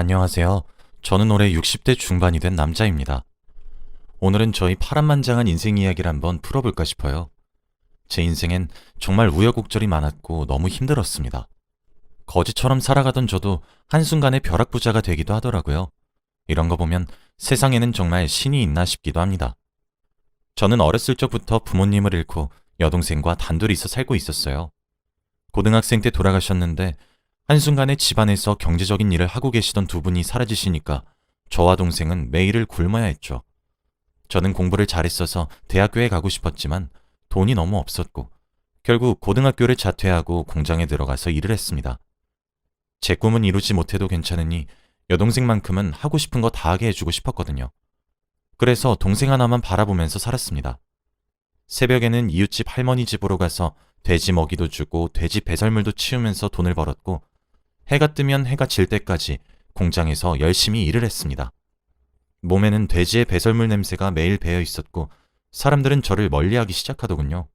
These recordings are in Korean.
안녕하세요. 저는 올해 60대 중반이 된 남자입니다. 오늘은 저희 파란만장한 인생 이야기를 한번 풀어볼까 싶어요. 제 인생엔 정말 우여곡절이 많았고 너무 힘들었습니다. 거지처럼 살아가던 저도 한순간에 벼락부자가 되기도 하더라고요. 이런 거 보면 세상에는 정말 신이 있나 싶기도 합니다. 저는 어렸을 적부터 부모님을 잃고 여동생과 단둘이서 살고 있었어요. 고등학생 때 돌아가셨는데 한순간에 집안에서 경제적인 일을 하고 계시던 두 분이 사라지시니까 저와 동생은 매일을 굶어야 했죠. 저는 공부를 잘했어서 대학교에 가고 싶었지만 돈이 너무 없었고 결국 고등학교를 자퇴하고 공장에 들어가서 일을 했습니다. 제 꿈은 이루지 못해도 괜찮으니 여동생만큼은 하고 싶은 거 다 하게 해주고 싶었거든요. 그래서 동생 하나만 바라보면서 살았습니다. 새벽에는 이웃집 할머니 집으로 가서 돼지 먹이도 주고 돼지 배설물도 치우면서 돈을 벌었고 해가 뜨면 해가 질 때까지 공장에서 열심히 일을 했습니다. 몸에는 돼지의 배설물 냄새가 매일 배어 있었고 사람들은 저를 멀리하기 시작하더군요.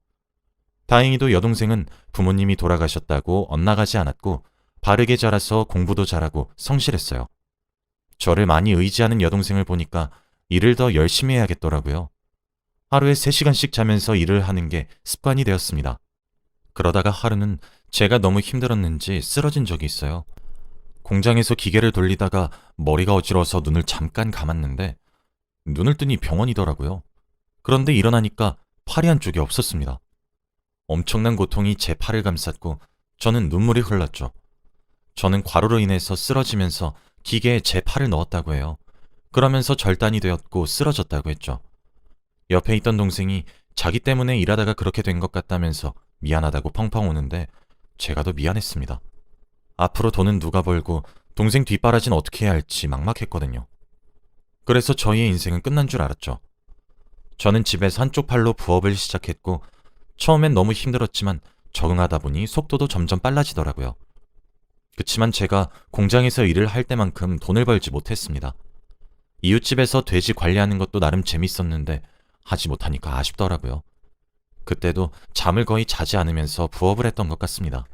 다행히도 여동생은 부모님이 돌아가셨다고 엇나가지 않았고 바르게 자라서 공부도 잘하고 성실했어요. 저를 많이 의지하는 여동생을 보니까 일을 더 열심히 해야겠더라고요. 하루에 3시간씩 자면서 일을 하는 게 습관이 되었습니다. 그러다가 하루는 제가 너무 힘들었는지 쓰러진 적이 있어요. 공장에서 기계를 돌리다가 머리가 어지러워서 눈을 잠깐 감았는데 눈을 뜨니 병원이더라고요. 그런데 일어나니까 팔이 한쪽이 없었습니다. 엄청난 고통이 제 팔을 감쌌고 저는 눈물이 흘렀죠. 저는 과로로 인해서 쓰러지면서 기계에 제 팔을 넣었다고 해요. 그러면서 절단이 되었고 쓰러졌다고 했죠. 옆에 있던 동생이 자기 때문에 일하다가 그렇게 된 것 같다면서 미안하다고 펑펑 우는데 제가 더 미안했습니다. 앞으로 돈은 누가 벌고 동생 뒷바라진 어떻게 해야 할지 막막했거든요. 그래서 저희의 인생은 끝난 줄 알았죠. 저는 집에서 한쪽 팔로 부업을 시작했고 처음엔 너무 힘들었지만 적응하다 보니 속도도 점점 빨라지더라고요. 그치만 제가 공장에서 일을 할 때만큼 돈을 벌지 못했습니다. 이웃집에서 돼지 관리하는 것도 나름 재밌었는데 하지 못하니까 아쉽더라고요. 그때도 잠을 거의 자지 않으면서 부업을 했던 것 같습니다.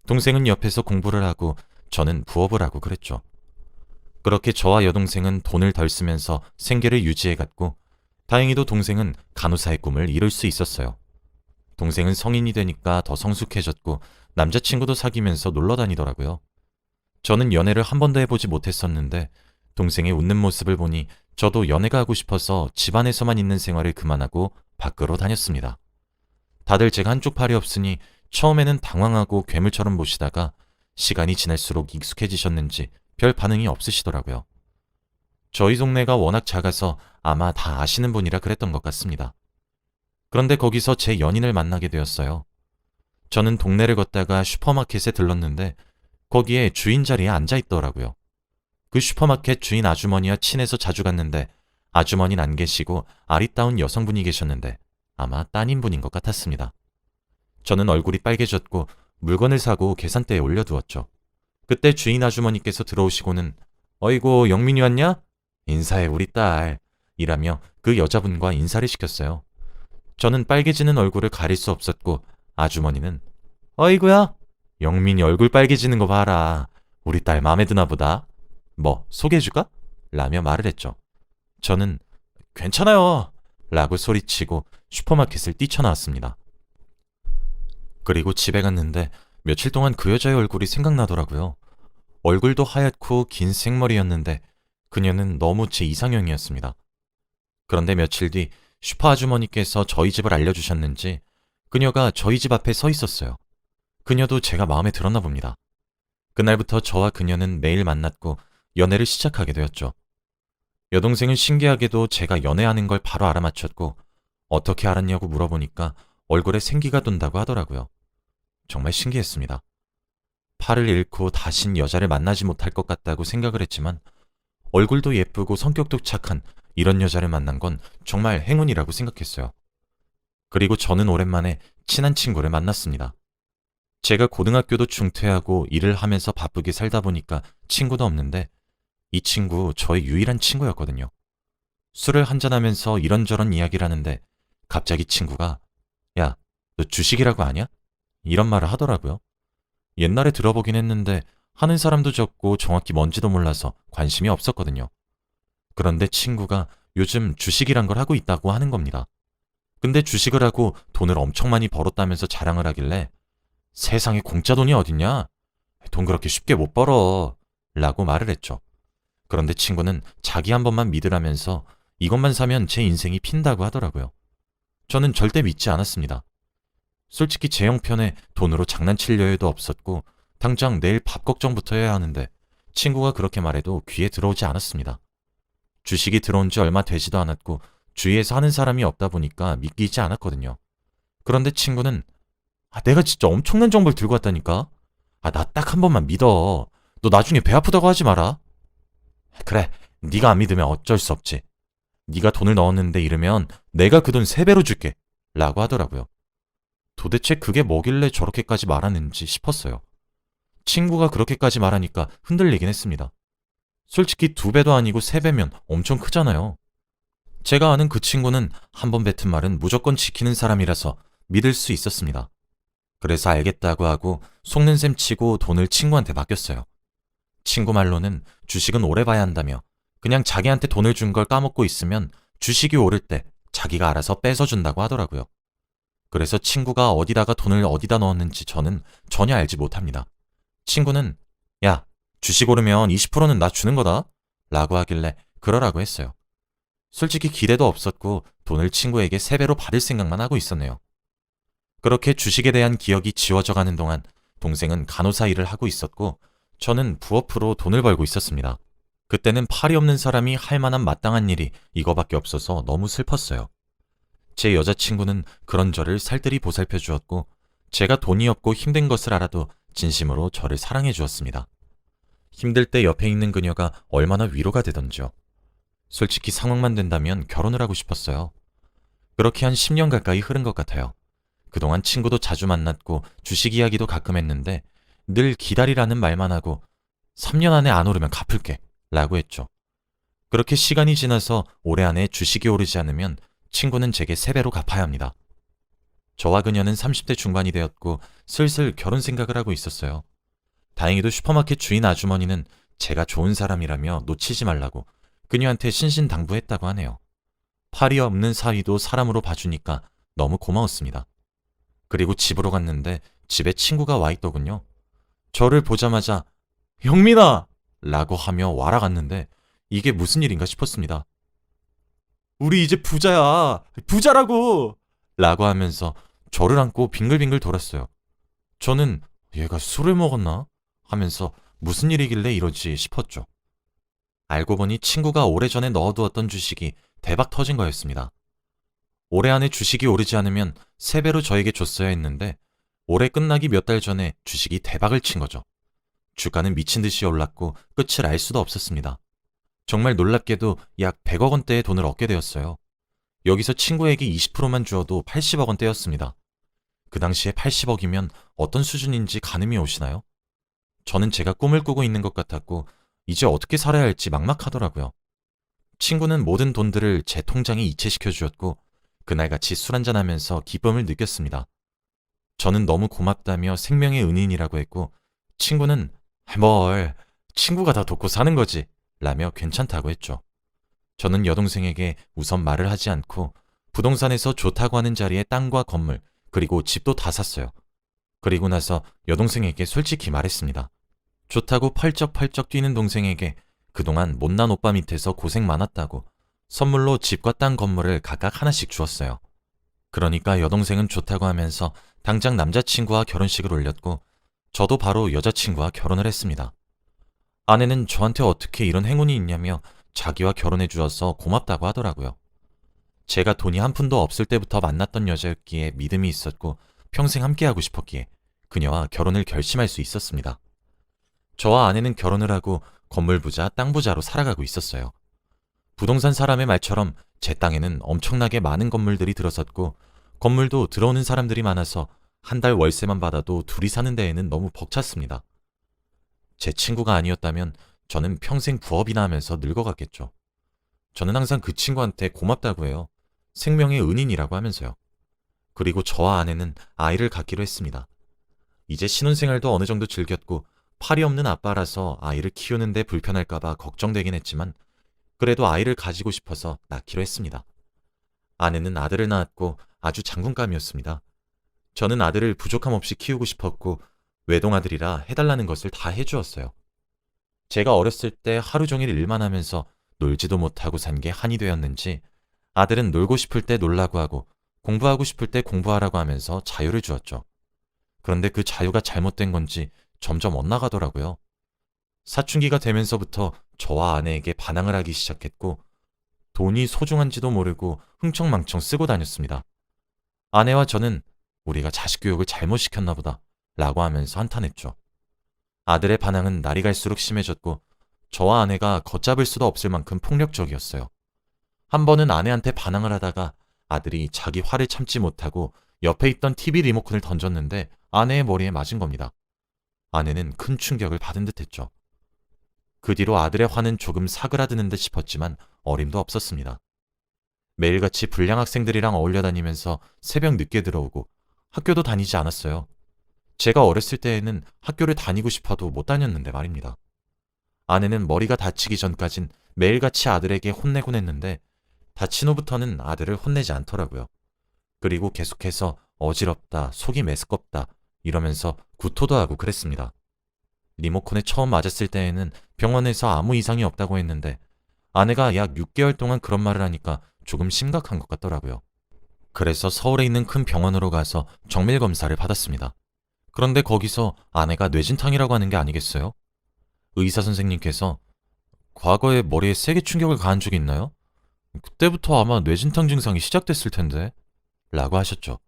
동생은 옆에서 공부를 하고 저는 부업을 하고 그랬죠. 그렇게 저와 여동생은 돈을 덜 쓰면서 생계를 유지해갔고 다행히도 동생은 간호사의 꿈을 이룰 수 있었어요. 동생은 성인이 되니까 더 성숙해졌고 남자친구도 사귀면서 놀러 다니더라고요. 저는 연애를 한 번도 해보지 못했었는데 동생의 웃는 모습을 보니 저도 연애가 하고 싶어서 집안에서만 있는 생활을 그만하고 밖으로 다녔습니다. 다들 제가 한쪽 팔이 없으니 처음에는 당황하고 괴물처럼 보시다가 시간이 지날수록 익숙해지셨는지 별 반응이 없으시더라고요. 저희 동네가 워낙 작아서 아마 다 아시는 분이라 그랬던 것 같습니다. 그런데 거기서 제 연인을 만나게 되었어요. 저는 동네를 걷다가 슈퍼마켓에 들렀는데 거기에 주인 자리에 앉아 있더라고요. 그 슈퍼마켓 주인 아주머니와 친해서 자주 갔는데 아주머니는 안 계시고 아리따운 여성분이 계셨는데 아마 따님분인 것 같았습니다. 저는 얼굴이 빨개졌고 물건을 사고 계산대에 올려두었죠. 그때 주인 아주머니께서 들어오시고는 어이구 영민이 왔냐? 인사해 우리 딸 이라며 그 여자분과 인사를 시켰어요. 저는 빨개지는 얼굴을 가릴 수 없었고 아주머니는 어이구야 영민이 얼굴 빨개지는 거 봐라 우리 딸 마음에 드나 보다 뭐 소개해줄까? 라며 말을 했죠. 저는 괜찮아요 라고 소리치고 슈퍼마켓을 뛰쳐나왔습니다. 그리고 집에 갔는데 며칠 동안 그 여자의 얼굴이 생각나더라고요. 얼굴도 하얗고 긴 생머리였는데 그녀는 너무 제 이상형이었습니다. 그런데 며칠 뒤 슈퍼 아주머니께서 저희 집을 알려주셨는지 그녀가 저희 집 앞에 서 있었어요. 그녀도 제가 마음에 들었나 봅니다. 그날부터 저와 그녀는 매일 만났고 연애를 시작하게 되었죠. 여동생은 신기하게도 제가 연애하는 걸 바로 알아맞혔고 어떻게 알았냐고 물어보니까 얼굴에 생기가 돈다고 하더라고요. 정말 신기했습니다. 팔을 잃고 다신 여자를 만나지 못할 것 같다고 생각을 했지만 얼굴도 예쁘고 성격도 착한 이런 여자를 만난 건 정말 행운이라고 생각했어요. 그리고 저는 오랜만에 친한 친구를 만났습니다. 제가 고등학교도 중퇴하고 일을 하면서 바쁘게 살다 보니까 친구도 없는데 이 친구 저의 유일한 친구였거든요. 술을 한잔하면서 이런저런 이야기를 하는데 갑자기 친구가 야, 너 주식이라고 아냐? 이런 말을 하더라고요. 옛날에 들어보긴 했는데 하는 사람도 적고 정확히 뭔지도 몰라서 관심이 없었거든요. 그런데 친구가 요즘 주식이란 걸 하고 있다고 하는 겁니다. 근데 주식을 하고 돈을 엄청 많이 벌었다면서 자랑을 하길래 세상에 공짜 돈이 어딨냐? 돈 그렇게 쉽게 못 벌어. 라고 말을 했죠. 그런데 친구는 자기 한 번만 믿으라면서 이것만 사면 제 인생이 핀다고 하더라고요. 저는 절대 믿지 않았습니다. 솔직히 제 형편에 돈으로 장난칠 여유도 없었고 당장 내일 밥 걱정부터 해야 하는데 친구가 그렇게 말해도 귀에 들어오지 않았습니다. 주식이 들어온 지 얼마 되지도 않았고 주위에서 하는 사람이 없다 보니까 믿기지 않았거든요. 그런데 친구는 내가 진짜 엄청난 정보를 들고 왔다니까? 나 딱 한 번만 믿어. 너 나중에 배 아프다고 하지 마라. 그래, 네가 안 믿으면 어쩔 수 없지. 네가 돈을 넣었는데 잃으면 내가 그 돈 3배로 줄게. 라고 하더라고요. 도대체 그게 뭐길래 저렇게까지 말하는지 싶었어요. 친구가 그렇게까지 말하니까 흔들리긴 했습니다. 솔직히 2배도 아니고 3배면 엄청 크잖아요. 제가 아는 그 친구는 한 번 뱉은 말은 무조건 지키는 사람이라서 믿을 수 있었습니다. 그래서 알겠다고 하고 속는 셈 치고 돈을 친구한테 맡겼어요. 친구 말로는 주식은 오래 봐야 한다며 그냥 자기한테 돈을 준 걸 까먹고 있으면 주식이 오를 때 자기가 알아서 뺏어준다고 하더라고요. 그래서 친구가 어디다가 돈을 어디다 넣었는지 저는 전혀 알지 못합니다. 친구는 야, 주식 오르면 20%는 나 주는 거다 라고 하길래 그러라고 했어요. 솔직히 기대도 없었고 돈을 친구에게 3배로 받을 생각만 하고 있었네요. 그렇게 주식에 대한 기억이 지워져 가는 동안 동생은 간호사 일을 하고 있었고 저는 부업으로 돈을 벌고 있었습니다. 그때는 팔이 없는 사람이 할 만한 마땅한 일이 이거밖에 없어서 너무 슬펐어요. 제 여자친구는 그런 저를 살뜰히 보살펴 주었고 제가 돈이 없고 힘든 것을 알아도 진심으로 저를 사랑해 주었습니다. 힘들 때 옆에 있는 그녀가 얼마나 위로가 되던지요. 솔직히 상황만 된다면 결혼을 하고 싶었어요. 그렇게 한 10년 가까이 흐른 것 같아요. 그동안 친구도 자주 만났고 주식 이야기도 가끔 했는데 늘 기다리라는 말만 하고 3년 안에 안 오르면 갚을게 라고 했죠. 그렇게 시간이 지나서 올해 안에 주식이 오르지 않으면 친구는 제게 3배로 갚아야 합니다. 저와 그녀는 30대 중반이 되었고 슬슬 결혼 생각을 하고 있었어요. 다행히도 슈퍼마켓 주인 아주머니는 제가 좋은 사람이라며 놓치지 말라고 그녀한테 신신당부했다고 하네요. 팔이 없는 사위도 사람으로 봐주니까 너무 고마웠습니다. 그리고 집으로 갔는데 집에 친구가 와 있더군요. 저를 보자마자 영민아! 라고 하며 와라 갔는데 이게 무슨 일인가 싶었습니다. 우리 이제 부자야! 부자라고! 라고 하면서 저를 안고 빙글빙글 돌았어요. 저는 얘가 술을 먹었나? 하면서 무슨 일이길래 이러지 싶었죠. 알고 보니 친구가 오래전에 넣어두었던 주식이 대박 터진 거였습니다. 올해 안에 주식이 오르지 않으면 3배로 저에게 줬어야 했는데 올해 끝나기 몇 달 전에 주식이 대박을 친 거죠. 주가는 미친 듯이 올랐고 끝을 알 수도 없었습니다. 정말 놀랍게도 약 100억 원대의 돈을 얻게 되었어요. 여기서 친구에게 20%만 주어도 80억 원대였습니다. 그 당시에 80억이면 어떤 수준인지 가늠이 오시나요? 저는 제가 꿈을 꾸고 있는 것 같았고 이제 어떻게 살아야 할지 막막하더라고요. 친구는 모든 돈들을 제 통장에 이체시켜 주었고 그날같이 술 한잔하면서 기쁨을 느꼈습니다. 저는 너무 고맙다며 생명의 은인이라고 했고 친구는 뭘 친구가 다 돕고 사는 거지 라며 괜찮다고 했죠. 저는 여동생에게 우선 말을 하지 않고 부동산에서 좋다고 하는 자리에 땅과 건물 그리고 집도 다 샀어요. 그리고 나서 여동생에게 솔직히 말했습니다. 좋다고 펄쩍펄쩍 뛰는 동생에게 그동안 못난 오빠 밑에서 고생 많았다고 선물로 집과 땅 건물을 각각 하나씩 주었어요. 그러니까 여동생은 좋다고 하면서 당장 남자친구와 결혼식을 올렸고 저도 바로 여자친구와 결혼을 했습니다. 아내는 저한테 어떻게 이런 행운이 있냐며 자기와 결혼해 주어서 고맙다고 하더라고요. 제가 돈이 한 푼도 없을 때부터 만났던 여자였기에 믿음이 있었고 평생 함께하고 싶었기에 그녀와 결혼을 결심할 수 있었습니다. 저와 아내는 결혼을 하고 건물 부자, 땅 부자로 살아가고 있었어요. 부동산 사람의 말처럼 제 땅에는 엄청나게 많은 건물들이 들어섰고 건물도 들어오는 사람들이 많아서 한 달 월세만 받아도 둘이 사는 데에는 너무 벅찼습니다. 제 친구가 아니었다면 저는 평생 부업이나 하면서 늙어갔겠죠. 저는 항상 그 친구한테 고맙다고 해요. 생명의 은인이라고 하면서요. 그리고 저와 아내는 아이를 갖기로 했습니다. 이제 신혼생활도 어느 정도 즐겼고 팔이 없는 아빠라서 아이를 키우는데 불편할까봐 걱정되긴 했지만 그래도 아이를 가지고 싶어서 낳기로 했습니다. 아내는 아들을 낳았고 아주 장군감이었습니다. 저는 아들을 부족함 없이 키우고 싶었고 외동아들이라 해달라는 것을 다 해주었어요. 제가 어렸을 때 하루 종일 일만 하면서 놀지도 못하고 산 게 한이 되었는지 아들은 놀고 싶을 때 놀라고 하고 공부하고 싶을 때 공부하라고 하면서 자유를 주었죠. 그런데 그 자유가 잘못된 건지 점점 엇나가더라고요. 사춘기가 되면서부터 저와 아내에게 반항을 하기 시작했고 돈이 소중한지도 모르고 흥청망청 쓰고 다녔습니다. 아내와 저는 우리가 자식 교육을 잘못 시켰나 보다 라고 하면서 한탄했죠. 아들의 반항은 날이 갈수록 심해졌고 저와 아내가 걷잡을 수도 없을 만큼 폭력적이었어요. 한 번은 아내한테 반항을 하다가 아들이 자기 화를 참지 못하고 옆에 있던 TV 리모컨을 던졌는데 아내의 머리에 맞은 겁니다. 아내는 큰 충격을 받은 듯했죠. 그 뒤로 아들의 화는 조금 사그라드는 듯 싶었지만 어림도 없었습니다. 매일같이 불량 학생들이랑 어울려 다니면서 새벽 늦게 들어오고 학교도 다니지 않았어요. 제가 어렸을 때에는 학교를 다니고 싶어도 못 다녔는데 말입니다. 아내는 머리가 다치기 전까진 매일같이 아들에게 혼내곤 했는데 다친 후부터는 아들을 혼내지 않더라고요. 그리고 계속해서 어지럽다, 속이 메스껍다 이러면서 구토도 하고 그랬습니다. 리모컨에 처음 맞았을 때에는 병원에서 아무 이상이 없다고 했는데 아내가 약 6개월 동안 그런 말을 하니까 조금 심각한 것 같더라고요. 그래서 서울에 있는 큰 병원으로 가서 정밀 검사를 받았습니다. 그런데 거기서 아내가 뇌진탕이라고 하는 게 아니겠어요? 의사 선생님께서 과거에 머리에 세게 충격을 가한 적이 있나요? 그때부터 아마 뇌진탕 증상이 시작됐을 텐데 라고 하셨죠.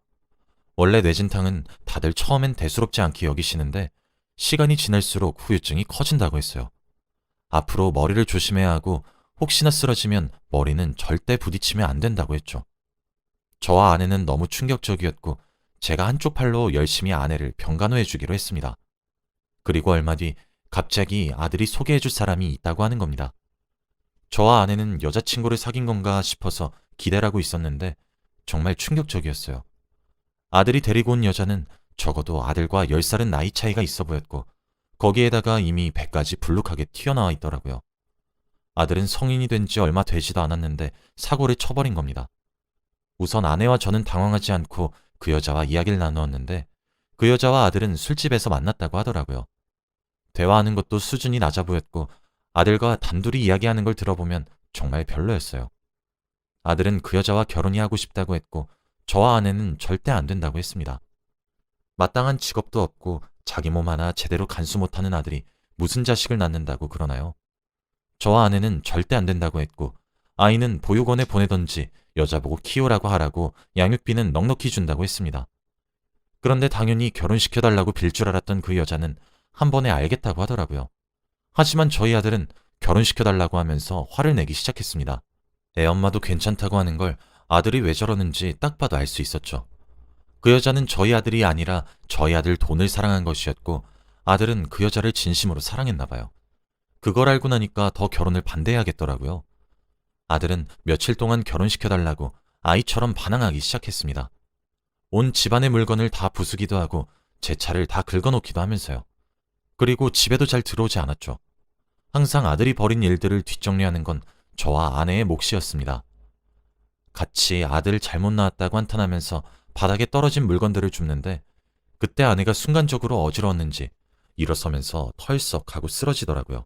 원래 뇌진탕은 다들 처음엔 대수롭지 않게 여기시는데 시간이 지날수록 후유증이 커진다고 했어요. 앞으로 머리를 조심해야 하고 혹시나 쓰러지면 머리는 절대 부딪히면 안 된다고 했죠. 저와 아내는 너무 충격적이었고 제가 한쪽 팔로 열심히 아내를 병간호해 주기로 했습니다. 그리고 얼마 뒤 갑자기 아들이 소개해 줄 사람이 있다고 하는 겁니다. 저와 아내는 여자친구를 사귄 건가 싶어서 기대를 하고 있었는데 정말 충격적이었어요. 아들이 데리고 온 여자는 적어도 아들과 10살은 나이 차이가 있어 보였고 거기에다가 이미 배까지 불룩하게 튀어나와 있더라고요. 아들은 성인이 된 지 얼마 되지도 않았는데 사고를 쳐버린 겁니다. 우선 아내와 저는 당황하지 않고 그 여자와 이야기를 나누었는데 그 여자와 아들은 술집에서 만났다고 하더라고요. 대화하는 것도 수준이 낮아 보였고 아들과 단둘이 이야기하는 걸 들어보면 정말 별로였어요. 아들은 그 여자와 결혼이 하고 싶다고 했고 저와 아내는 절대 안 된다고 했습니다. 마땅한 직업도 없고 자기 몸 하나 제대로 간수 못하는 아들이 무슨 자식을 낳는다고 그러나요? 저와 아내는 절대 안 된다고 했고 아이는 보육원에 보내던지 여자보고 키우라고 하라고 양육비는 넉넉히 준다고 했습니다. 그런데 당연히 결혼시켜달라고 빌 줄 알았던 그 여자는 한 번에 알겠다고 하더라고요. 하지만 저희 아들은 결혼시켜달라고 하면서 화를 내기 시작했습니다. 애엄마도 괜찮다고 하는 걸 아들이 왜 저러는지 딱 봐도 알 수 있었죠. 그 여자는 저희 아들이 아니라 저희 아들 돈을 사랑한 것이었고 아들은 그 여자를 진심으로 사랑했나 봐요. 그걸 알고 나니까 더 결혼을 반대해야겠더라고요. 아들은 며칠 동안 결혼시켜달라고 아이처럼 반항하기 시작했습니다. 온 집안의 물건을 다 부수기도 하고 제 차를 다 긁어놓기도 하면서요. 그리고 집에도 잘 들어오지 않았죠. 항상 아들이 벌인 일들을 뒷정리하는 건 저와 아내의 몫이었습니다. 같이 아들 잘못 낳았다고 한탄하면서 바닥에 떨어진 물건들을 줍는데 그때 아내가 순간적으로 어지러웠는지 일어서면서 털썩 하고 쓰러지더라고요.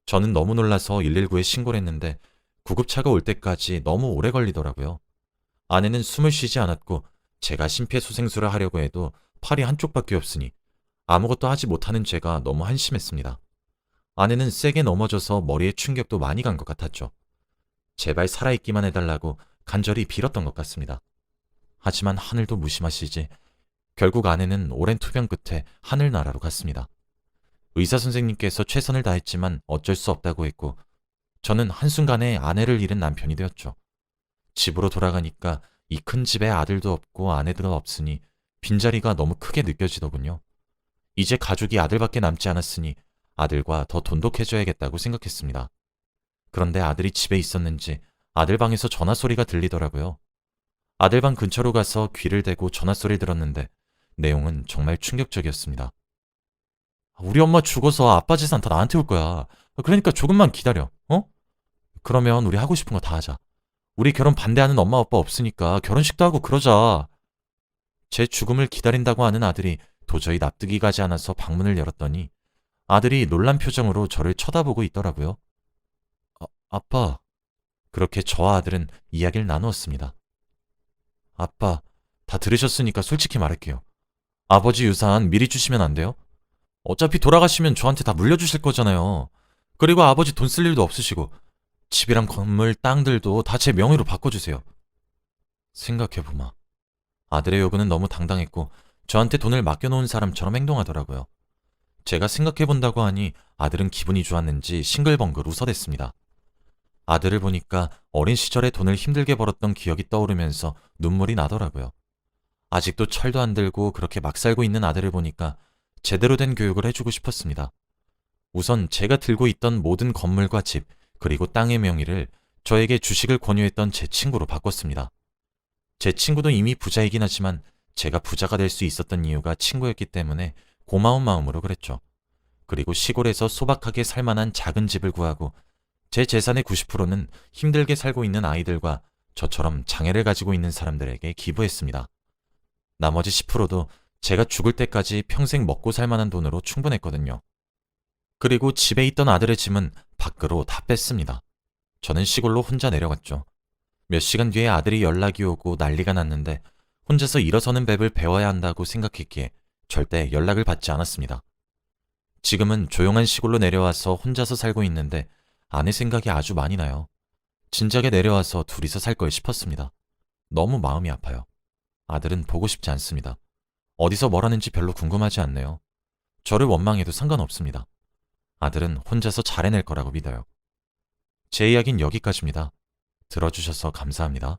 저는 너무 놀라서 119에 신고를 했는데 구급차가 올 때까지 너무 오래 걸리더라고요. 아내는 숨을 쉬지 않았고 제가 심폐소생술을 하려고 해도 팔이 한쪽밖에 없으니 아무것도 하지 못하는 제가 너무 한심했습니다. 아내는 세게 넘어져서 머리에 충격도 많이 간 것 같았죠. 제발 살아있기만 해달라고 간절히 빌었던 것 같습니다. 하지만 하늘도 무심하시지 결국 아내는 오랜 투병 끝에 하늘나라로 갔습니다. 의사 선생님께서 최선을 다했지만 어쩔 수 없다고 했고 저는 한순간에 아내를 잃은 남편이 되었죠. 집으로 돌아가니까 이 큰 집에 아들도 없고 아내도 없으니 빈자리가 너무 크게 느껴지더군요. 이제 가족이 아들밖에 남지 않았으니 아들과 더 돈독해져야겠다고 생각했습니다. 그런데 아들이 집에 있었는지 아들 방에서 전화 소리가 들리더라고요. 아들 방 근처로 가서 귀를 대고 전화 소리를 들었는데 내용은 정말 충격적이었습니다. 우리 엄마 죽어서 아빠 재산 다 나한테 올 거야. 그러니까 조금만 기다려. 어? 그러면 우리 하고 싶은 거 다 하자. 우리 결혼 반대하는 엄마 아빠 없으니까 결혼식도 하고 그러자. 제 죽음을 기다린다고 하는 아들이 도저히 납득이 가지 않아서 방문을 열었더니 아들이 놀란 표정으로 저를 쳐다보고 있더라고요. 아빠. 그렇게 저와 아들은 이야기를 나누었습니다. 아빠, 다 들으셨으니까 솔직히 말할게요. 아버지 유산 미리 주시면 안 돼요? 어차피 돌아가시면 저한테 다 물려주실 거잖아요. 그리고 아버지 돈 쓸 일도 없으시고 집이랑 건물, 땅들도 다 제 명의로 바꿔주세요. 생각해보마. 아들의 요구는 너무 당당했고 저한테 돈을 맡겨놓은 사람처럼 행동하더라고요. 제가 생각해본다고 하니 아들은 기분이 좋았는지 싱글벙글 웃어댔습니다. 아들을 보니까 어린 시절에 돈을 힘들게 벌었던 기억이 떠오르면서 눈물이 나더라고요. 아직도 철도 안 들고 그렇게 막 살고 있는 아들을 보니까 제대로 된 교육을 해주고 싶었습니다. 우선 제가 들고 있던 모든 건물과 집, 그리고 땅의 명의를 저에게 주식을 권유했던 제 친구로 바꿨습니다. 제 친구도 이미 부자이긴 하지만 제가 부자가 될 수 있었던 이유가 친구였기 때문에 고마운 마음으로 그랬죠. 그리고 시골에서 소박하게 살만한 작은 집을 구하고 제 재산의 90%는 힘들게 살고 있는 아이들과 저처럼 장애를 가지고 있는 사람들에게 기부했습니다. 나머지 10%도 제가 죽을 때까지 평생 먹고 살 만한 돈으로 충분했거든요. 그리고 집에 있던 아들의 짐은 밖으로 다 뺐습니다. 저는 시골로 혼자 내려갔죠. 몇 시간 뒤에 아들이 연락이 오고 난리가 났는데 혼자서 일어서는 법을 배워야 한다고 생각했기에 절대 연락을 받지 않았습니다. 지금은 조용한 시골로 내려와서 혼자서 살고 있는데 아내 생각이 아주 많이 나요. 진작에 내려와서 둘이서 살 걸 싶었습니다. 너무 마음이 아파요. 아들은 보고 싶지 않습니다. 어디서 뭘 하는지 별로 궁금하지 않네요. 저를 원망해도 상관없습니다. 아들은 혼자서 잘 해낼 거라고 믿어요. 제 이야기는 여기까지입니다. 들어주셔서 감사합니다.